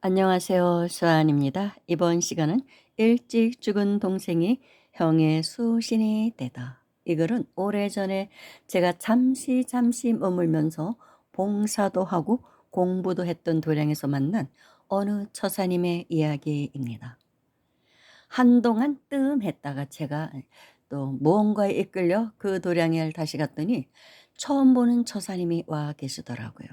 안녕하세요. 수아입니다. 이번 시간은 일찍 죽은 동생이 형의 수신이 되다. 이 글은 오래전에 제가 잠시 머물면서 봉사도 하고 공부도 했던 도량에서 만난 어느 처사님의 이야기입니다. 한동안 뜸했다가 제가 또 무언가에 이끌려 그 도량에 다시 갔더니 처음 보는 처사님이 와 계시더라고요.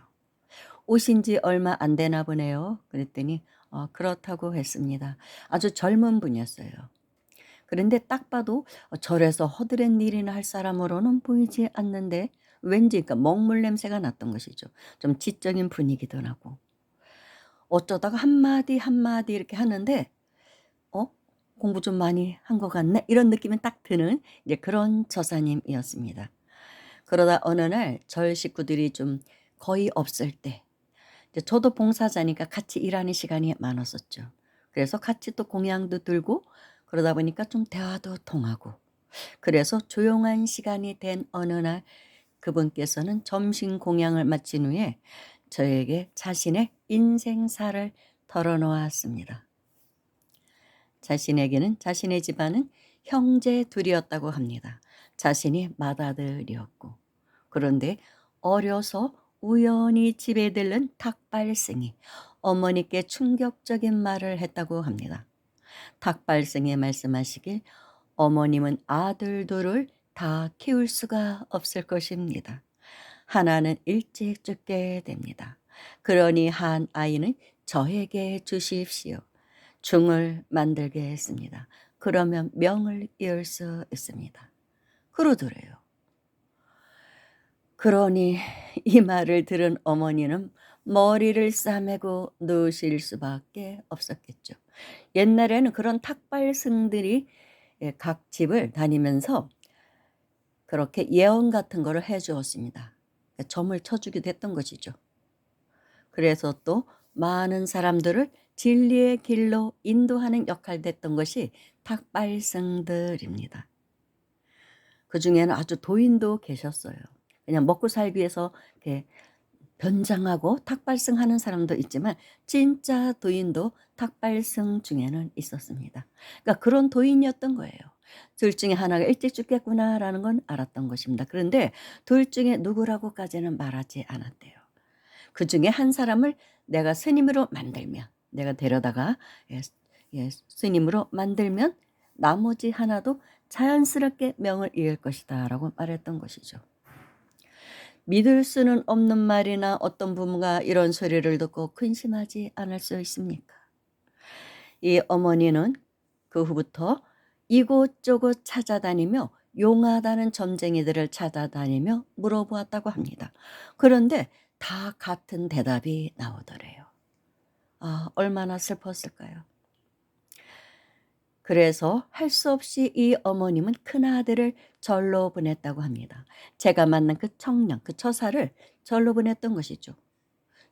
오신 지 얼마 안 되나 보네요. 그랬더니 그렇다고 했습니다. 아주 젊은 분이었어요. 그런데 딱 봐도 절에서 허드렛 일이나 할 사람으로는 보이지 않는데 왠지 그러니까 먹물 냄새가 났던 것이죠. 좀 지적인 분위기도 나고. 어쩌다가 한마디 한마디 이렇게 하는데 '어 공부 좀 많이 한 것 같네.' 이런 느낌이 딱 드는 이제 그런 저사님이었습니다. 그러다 어느 날 절 식구들이 좀 거의 없을 때 이제 저도 봉사자니까 같이 일하는 시간이 많았었죠. 그래서 같이 또 공양도 들고 그러다 보니까 좀 대화도 통하고 그래서 조용한 시간이 된 어느 날 그분께서는 점심 공양을 마친 후에 저에게 자신의 인생사를 털어놓았습니다. 자신에게는 자신의 집안은 형제 둘이었다고 합니다. 자신이 맏아들이었고 그런데 어려서 우연히 집에 들른 탁발생이 어머니께 충격적인 말을 했다고 합니다. 탁발생이 말씀하시길 어머님은 아들 둘을 다 키울 수가 없을 것입니다. 하나는 일찍 죽게 됩니다. 그러니 한 아이는 저에게 주십시오. 중을 만들게 했습니다. 그러면 명을 이을 수 있습니다. 그러더래요. 그러니 이 말을 들은 어머니는 머리를 싸매고 누우실 수밖에 없었겠죠. 옛날에는 그런 탁발승들이 각 집을 다니면서 그렇게 예언 같은 거를 해 주었습니다. 점을 쳐 주기도 했던 것이죠. 그래서 또 많은 사람들을 진리의 길로 인도하는 역할도 했던 것이 탁발승들입니다. 그중에는 아주 도인도 계셨어요. 그냥 먹고 살기 위해서 이렇게 변장하고 탁발승하는 사람도 있지만 진짜 도인도 탁발승 중에는 있었습니다. 그러니까 그런 도인이었던 거예요. 둘 중에 하나가 일찍 죽겠구나라는 건 알았던 것입니다. 그런데 둘 중에 누구라고까지는 말하지 않았대요. 그중에 한 사람을 내가 스님으로 만들면 내가 데려다가 예, 스님으로 만들면 나머지 하나도 자연스럽게 명을 이을 것이다라고 말했던 것이죠. 믿을 수는 없는 말이나 어떤 부모가 이런 소리를 듣고 근심하지 않을 수 있습니까? 이 어머니는 그 후부터 이곳저곳 찾아다니며 용하다는 점쟁이들을 찾아다니며 물어보았다고 합니다. 그런데 다 같은 대답이 나오더래요. 아, 얼마나 슬펐을까요? 그래서 할 수 없이 이 어머님은 큰아들을 절로 보냈다고 합니다. 제가 만난 그 청년, 그 처사를 절로 보냈던 것이죠.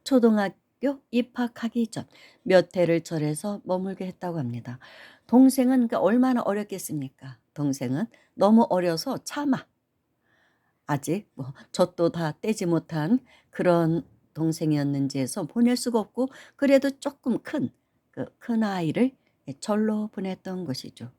초등학교 입학하기 전 몇 해를 절에서 머물게 했다고 합니다. 동생은 그 얼마나 어렸겠습니까? 동생은 너무 어려서 차마 아직 뭐 젖도 다 떼지 못한 그런 동생이었는지 해서 보낼 수가 없고 그래도 조금 큰 그 큰아이를 절로 보냈던 것이죠.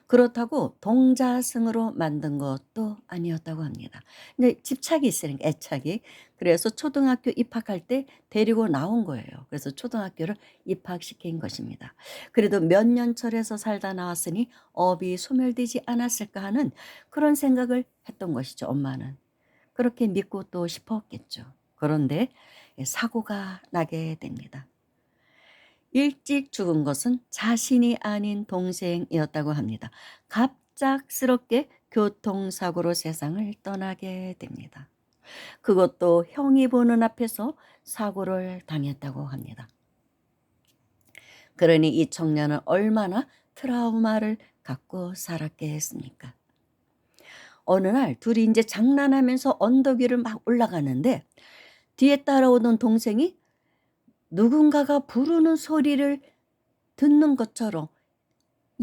그렇다고 동자승으로 만든 것도 아니었다고 합니다. 근데 집착이 있으니까 애착이. 그래서 초등학교 입학할 때 데리고 나온 거예요. 그래서 초등학교를 입학시킨 것입니다. 그래도 몇 년 절에서 살다 나왔으니 업이 소멸되지 않았을까 하는 그런 생각을 했던 것이죠, 엄마는. 그렇게 믿고 또 싶었겠죠. 그런데 사고가 나게 됩니다. 일찍 죽은 것은 자신이 아닌 동생이었다고 합니다. 갑작스럽게 교통사고로 세상을 떠나게 됩니다. 그것도 형이 보는 앞에서 사고를 당했다고 합니다. 그러니 이 청년은 얼마나 트라우마를 갖고 살았겠습니까? 어느 날 둘이 이제 장난하면서 언덕 위를 막 올라가는데 뒤에 따라오던 동생이 누군가가 부르는 소리를 듣는 것처럼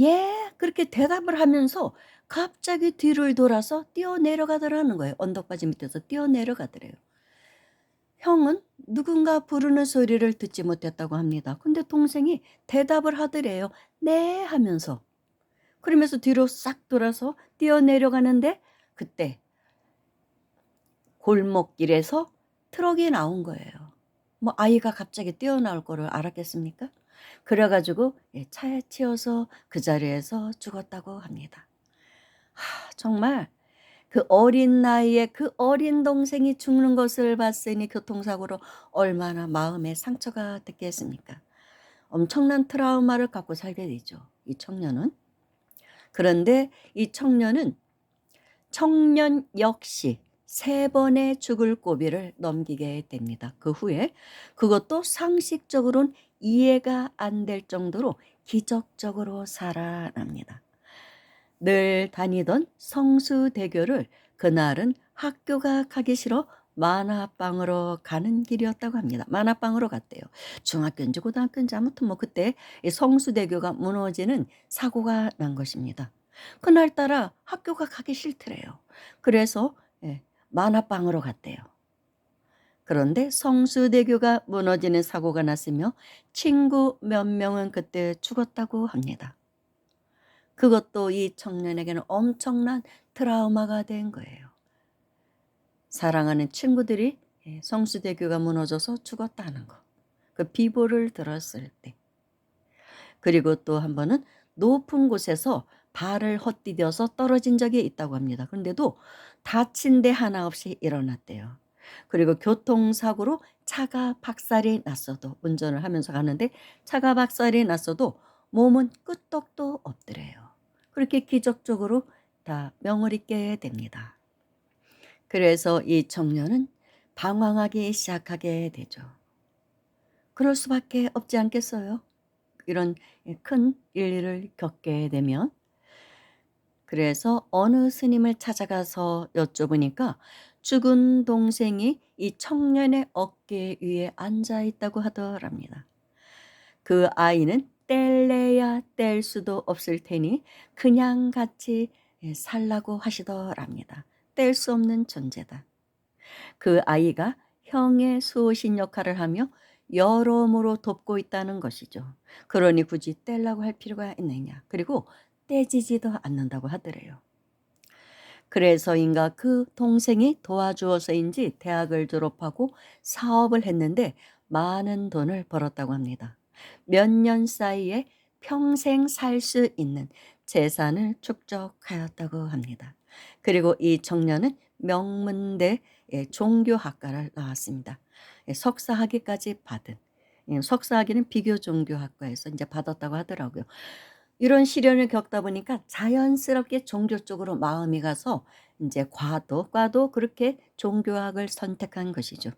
"예." 그렇게 대답을 하면서 갑자기 뒤를 돌아서 뛰어내려가더라는 거예요. 언덕바지 밑에서 뛰어내려가더래요. 형은 누군가 부르는 소리를 듣지 못했다고 합니다. 근데 동생이 대답을 하더래요. 네 하면서. 그러면서 뒤로 싹 돌아서 뛰어내려가는데 그때 골목길에서 트럭이 나온 거예요. 뭐 아이가 갑자기 뛰어나올 거를 알았겠습니까? 그래 가지고 예 차에 치여서 그 자리에서 죽었다고 합니다. 정말 그 어린 나이에 그 어린 동생이 죽는 것을 봤으니 교통사고로 얼마나 마음에 상처가 됐겠습니까? 엄청난 트라우마를 갖고 살게 되죠, 이 청년은. 그런데 이 청년 역시 3번의 죽을 고비를 넘기게 됩니다. 그 후에 그것도 상식적으로는 이해가 안 될 정도로 기적적으로 살아납니다. 늘 다니던 성수대교를 그날은 학교가 가기 싫어 만화방으로 가는 길이었다고 합니다. 만화방으로 갔대요. 중학교인지 고등학교인지 아무튼 뭐 그때 이 성수대교가 무너지는 사고가 난 것입니다. 그날따라 학교가 가기 싫더래요. 그래서 예, 만화방으로 갔대요. 그런데 성수대교가 무너지는 사고가 났으며 친구 몇 명은 그때 죽었다고 합니다. 그것도 이 청년에게는 엄청난 트라우마가 된 거예요. 사랑하는 친구들이 예, 성수대교가 무너져서 죽었다는 거. 그 비보를 들었을 때. 그리고 또 한 번은 높은 곳에서 발을 헛디뎌서 떨어진 적이 있다고 합니다. 그런데도 다친 데 하나 없이 일어났대요. 그리고 교통사고로 차가 박살이 났어도 운전을 하면서 가는데 차가 박살이 났어도 몸은 끄떡도 없더래요. 그렇게 기적적으로 다 명을 잊게 됩니다. 그래서 이 청년은 방황하기 시작하게 되죠. 그럴 수밖에 없지 않겠어요? 이런 큰 일을 겪게 되면. 그래서 어느 스님을 찾아가서 여쭤보니까 죽은 동생이 이 청년의 어깨 위에 앉아 있다고 하더랍니다. 그 아이는 뗄래야 뗄 수도 없을 테니 그냥 같이 살라고 하시더랍니다. 뗄 수 없는 존재다. 그 아이가 형의 수호신 역할을 하며 여러모로 돕고 있다는 것이죠. 그러니 굳이 떼려고 할 필요가 있느냐. 그리고 떼지지도 않는다고 하더래요. 그래서인가 그 동생이 도와주어서인지 대학을 졸업하고 사업을 했는데 많은 돈을 벌었다고 합니다. 몇 년 사이에 평생 살 수 있는 재산을 축적하였다고 합니다. 그리고 이 청년은 명문대 종교학과를 나왔습니다. 석사학위까지 받은 석사학위는 비교종교학과에서 이제 받았다고 하더라고요. 이런 시련을 겪다 보니까 자연스럽게 종교 쪽으로 마음이 가서 이제 과도 그렇게 종교학을 선택한 것이죠.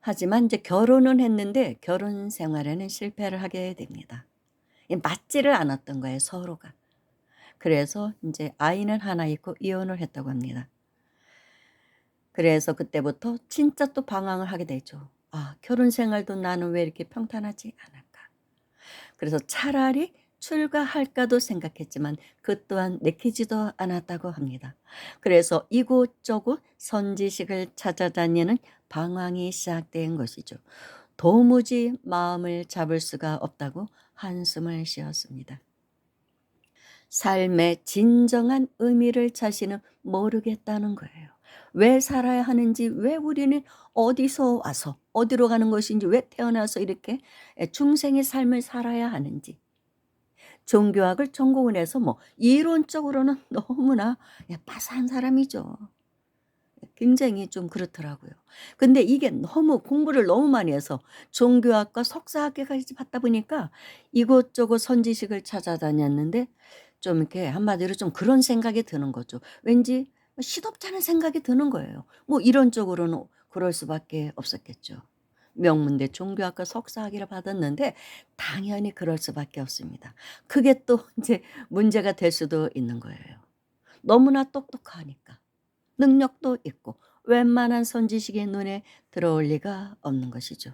하지만 이제 결혼은 했는데 결혼 생활에는 실패를 하게 됩니다. 맞지를 않았던 거예요, 서로가. 그래서 이제 아이는 하나 있고 이혼을 했다고 합니다. 그래서 그때부터 진짜 또 방황을 하게 되죠. 아, 결혼 생활도 나는 왜 이렇게 평탄하지 않을까? 그래서 차라리 출가할까도 생각했지만 그 또한 내키지도 않았다고 합니다. 그래서 이곳저곳 선지식을 찾아다니는 방황이 시작된 것이죠. 도무지 마음을 잡을 수가 없다고 한숨을 쉬었습니다. 삶의 진정한 의미를 자신은 모르겠다는 거예요. 왜 살아야 하는지, 왜 우리는 어디서 와서 어디로 가는 것인지, 왜 태어나서 이렇게 중생의 삶을 살아야 하는지. 종교학을 전공을 해서 뭐 이론적으로는 너무나 빠삭한 사람이죠. 굉장히 좀 그렇더라고요. 근데 이게 너무 공부를 너무 많이 해서 종교학과 석사학위까지 받다 보니까 이곳저곳 선지식을 찾아다녔는데 좀 이렇게 한마디로 좀 그런 생각이 드는 거죠. 왠지 시덥잖은 생각이 드는 거예요. 뭐 이론적으로는 그럴 수밖에 없었겠죠. 명문대 종교학과 석사학위를 받았는데 당연히 그럴 수밖에 없습니다. 그게 또 이제 문제가 될 수도 있는 거예요. 너무나 똑똑하니까. 능력도 있고 웬만한 선지식의 눈에 들어올 리가 없는 것이죠.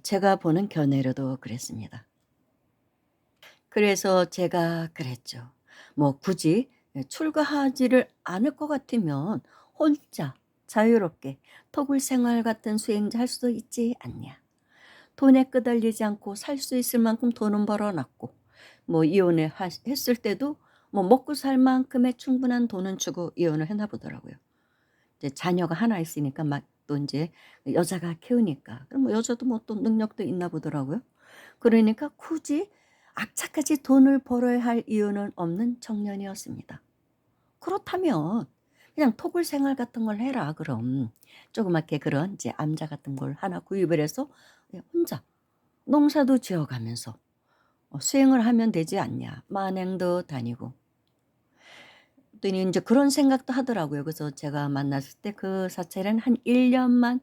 제가 보는 견해로도 그랬습니다. 그래서 제가 그랬죠. 뭐 굳이 출가하지를 않을 것 같으면 혼자 자유롭게 토굴 생활 같은 수행자 할 수도 있지 않냐. 돈에 끄달리지 않고 살 수 있을 만큼 돈은 벌어놨고 뭐 이혼을 했을 때도 뭐 먹고 살 만큼의 충분한 돈은 주고 이혼을 했나 보더라고요. 이제 자녀가 하나 있으니까 막 또 인제 여자가 키우니까. 그럼 뭐 여자도 뭐 또 능력도 있나 보더라고요. 그러니까 굳이 악착같이 돈을 벌어야 할 이유는 없는 청년이었습니다. 그렇다면 그냥 토굴 생활 같은 걸 해라 그럼. 조그맣게 그런 이제 암자 같은 걸 하나 구입을 해서 그냥 혼자 농사도 지어 가면서 수행을 하면 되지 않냐. 만행도 다니고. 그랬더니 인제 그런 생각도 하더라고요. 그래서 제가 만났을 때 그 사찰은 한 1 년만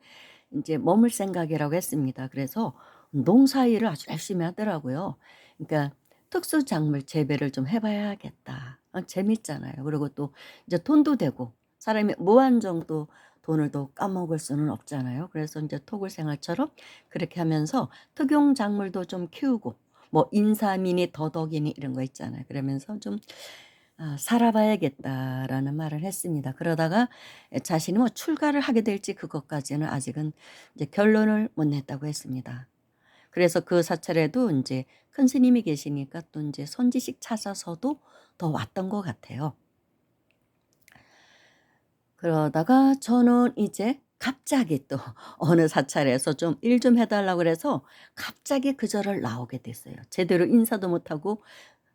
인제 머물 생각이라고 했습니다. 그래서 농사일을 아주 열심히 하더라고요. 그러니까 '특수작물 재배를 좀 해 봐야겠다.' 재밌잖아요. 그리고 또 이제 돈도 되고 사람이 무한정도 돈을 또 까먹을 수는 없잖아요. 그래서 인제 토굴 생활처럼 그렇게 하면서 특용작물도 좀 키우고 뭐 인삼이니 더덕이니 이런 거 있잖아요. 그러면서 좀 '살아 봐야겠다.'라는 말을 했습니다. 그러다가 자신이 뭐 출가를 하게 될지 그것까지는 아직은 이제 결론을 못 냈다고 했습니다. 그래서 그 사찰에도 인제 큰 스님이 계시니까 또 인제 선지식 찾아서도 더 왔던 것 같아요. 그러다가 저는 이제 갑자기 또 어느 사찰에서 좀 일 좀 해 달라고 그래서 갑자기 그 절을 나오게 됐어요. 제대로 인사도 못하고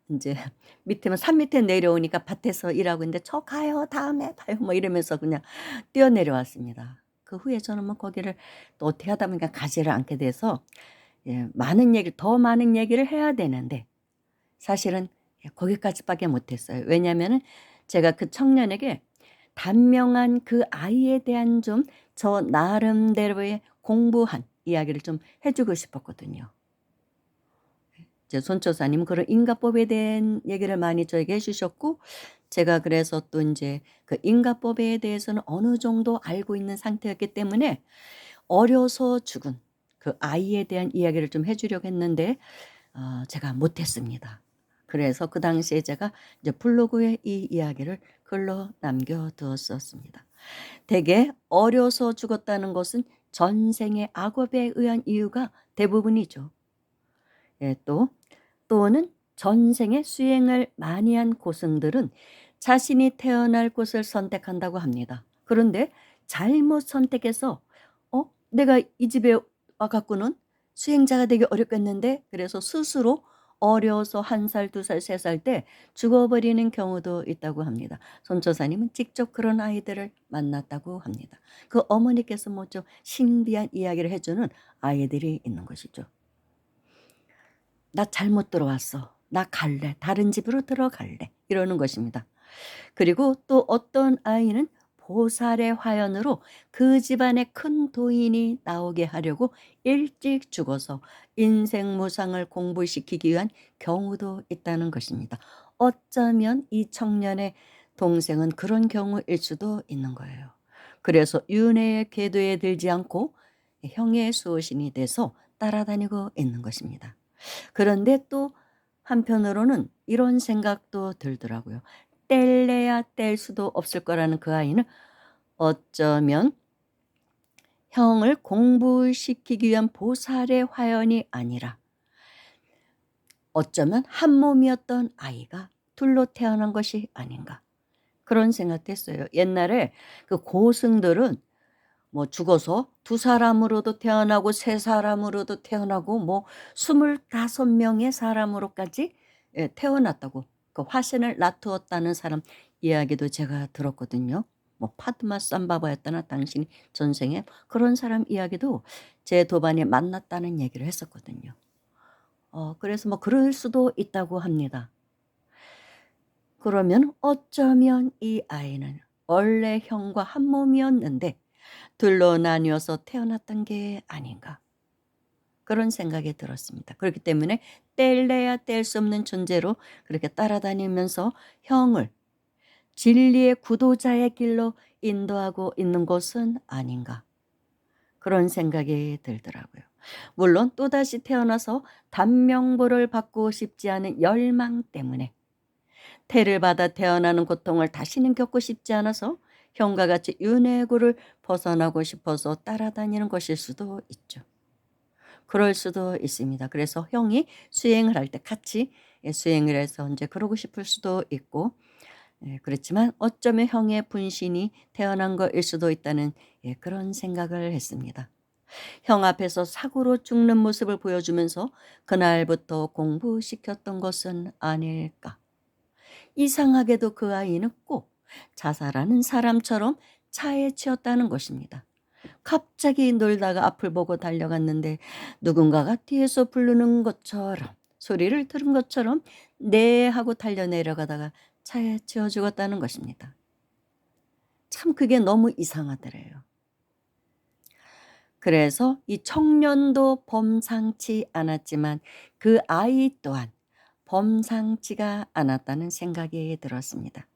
인제 밑에만 산 밑에 내려오니까 밭에서 일하고 있는데 "저 가요. 다음에 봐요." 뭐 이러면서 그냥 뛰어내려왔습니다. 그 후에 저는 뭐 거기를 또 어떻게 하다 보니까 가지를 않게 돼서 많은 얘기를 더 많은 얘기를 해야 되는데 사실은 거기까지밖에 못했어요. 왜냐하면은 제가 그 청년에게 단명한 그 아이에 대한 좀 저 나름대로의 공부한 이야기를 좀 해 주고 싶었거든요. 이제 손초사님은 그런 인가법에 대한 얘기를 많이 저에게 해 주셨고 제가 그래서 또 인제 그 인가법에 대해서는 어느 정도 알고 있는 상태였기 때문에 어려서 죽은 그 아이에 대한 이야기를 좀 해 주려고 했는데 제가 못 했습니다. 그래서 그 당시에 제가 이제 블로그에 이 이야기를 글로 남겨 두었었습니다. 대개 어려서 죽었다는 것은 전생의 악업에 의한 이유가 대부분이죠. 또는 전생에 수행을 많이 한 고승들은 자신이 태어날 곳을 선택한다고 합니다. 그런데 잘못 선택해서 '내가 이 집에 와 갖고는 수행자가 되기 어렵겠는데.' 그래서 스스로 어려서 1 살, 2 살, 3살 때 죽어버리는 경우도 있다고 합니다. 손조사님은 직접 그런 아이들을 만났다고 합니다. 그 어머니께서 뭐 좀 신비한 이야기를 해 주는 아이들이 있는 것이죠. "나 잘못 들어왔어. 나 갈래. 다른 집으로 들어갈래." 이러는 것입니다. 그리고 또 어떤 아이는 보살의 화연으로 그 집안에 큰 도인이 나오게 하려고 일찍 죽어서 인생 무상을 공부시키기 위한 경우도 있다는 것입니다. 어쩌면 이 청년의 동생은 그런 경우일 수도 있는 거예요. 그래서 윤회의 궤도에 들지 않고 형의 수호신이 돼서 따라다니고 있는 것입니다. 그런데 또 한편으로는 이런 생각도 들더라고요. 뗄래야 뗄 수도 없을 거라는 그 아이는 어쩌면 형을 공부시키기 위한 보살의 화연이 아니라 어쩌면 한 몸이었던 아이가 둘로 태어난 것이 아닌가 그런 생각도 했어요. 옛날에 그 고승들은 뭐 죽어서 두 사람으로도 태어나고 세 사람으로도 태어나고 뭐 25 명의 사람으로까지 태어났다고 그 화신을 놔두었다는 사람 이야기도 제가 들었거든요. 뭐 파드마 삼바바였다나 당신이 전생에 그런 사람 이야기도 제 도반에 만났다는 얘기를 했었거든요. 그래서 뭐 그럴 수도 있다고 합니다. 그러면 어쩌면 이 아이는 원래 형과 한 몸이었는데 둘로 나뉘어서 태어났던 게 아닌가 그런 생각이 들었습니다. 그렇기 때문에 뗄래야 뗄 수 없는 존재로 그렇게 따라다니면서 형을 진리의 구도자의 길로 인도하고 있는 것은 아닌가 그런 생각이 들더라고요. 물론 또다시 태어나서 단명보를 받고 싶지 않은 열망 때문에 태를 받아 태어나는 고통을 다시는 겪고 싶지 않아서 형과 같이 윤회고를 벗어나고 싶어서 따라다니는 것일 수도 있죠. 그럴 수도 있습니다. 그래서 형이 수행을 할 때 같이 수행을 해서 이제 그러고 싶을 수도 있고, 그렇지만 어쩌면 형의 분신이 태어난 거일 수도 있다는 그런 생각을 했습니다. 형 앞에서 사고로 죽는 모습을 보여주면서 그날부터 공부시켰던 것은 아닐까. 이상하게도 그 아이는 꼭 자살하는 사람처럼 차에 치였다는 것입니다. 갑자기 놀다가 앞을 보고 달려갔는데 누군가가 뒤에서 부르는 것처럼, 소리를 들은 것처럼 네 하고 달려 내려가다가 차에 치여 죽었다는 것입니다. 참 그게 너무 이상하더래요. 그래서 이 청년도 범상치 않았지만 그 아이 또한 범상치가 않았다는 생각이 들었습니다.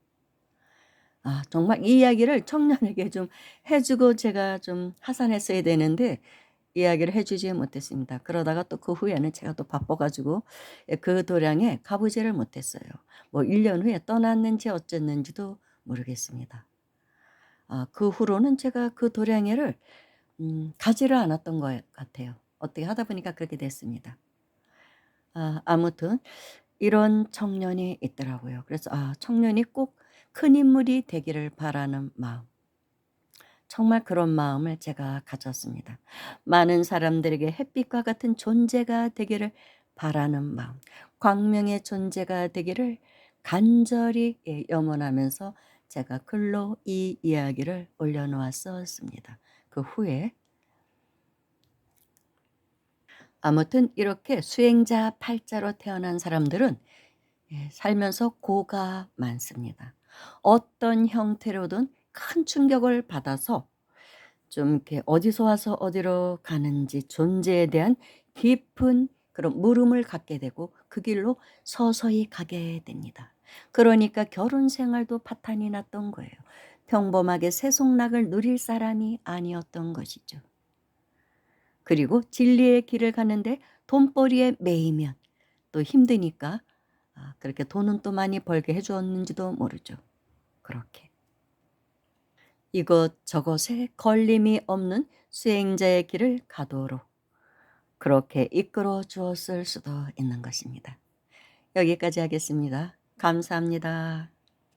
정말 이 이야기를 청년에게 좀 해 주고 제가 좀 하산했어야 되는데 이야기를 해 주지 못했습니다. 그러다가 또 그 후에는 제가 또 바빠 가지고 그 도량에 가 보지를 못했어요. 뭐 1년 후에 떠났는지 어쨌는지도 모르겠습니다. 그 후로는 제가 그 도량에를 가지를 않았던 것 같아요. 어떻게 하다 보니까 그렇게 됐습니다. 아무튼 이런 청년이 있더라고요. 그래서 청년이 꼭 큰 인물이 되기를 바라는 마음. 정말 그런 마음을 제가 가졌습니다. 많은 사람들에게 햇빛과 같은 존재가 되기를 바라는 마음. 광명의 존재가 되기를 간절히 염원하면서 제가 글로 이 이야기를 올려놓았었습니다. 그 후에 아무튼 이렇게 수행자 팔자로 태어난 사람들은 살면서 고가 많습니다. 어떤 형태로든 큰 충격을 받아서 좀 이렇게 어디서 와서 어디로 가는지 존재에 대한 깊은 그런 물음을 갖게 되고 그 길로 서서히 가게 됩니다. 그러니까 결혼 생활도 파탄이 났던 거예요. 평범하게 세속락을 누릴 사람이 아니었던 것이죠. 그리고 진리의 길을 가는데 돈벌이에 매이면 또 힘드니까 그렇게 돈은 또 많이 벌게 해 주었는지도 모르죠. 그렇게. 이것저것에 걸림이 없는 수행자의 길을 가도록 그렇게 이끌어 주었을 수도 있는 것입니다. 여기까지 하겠습니다. 감사합니다.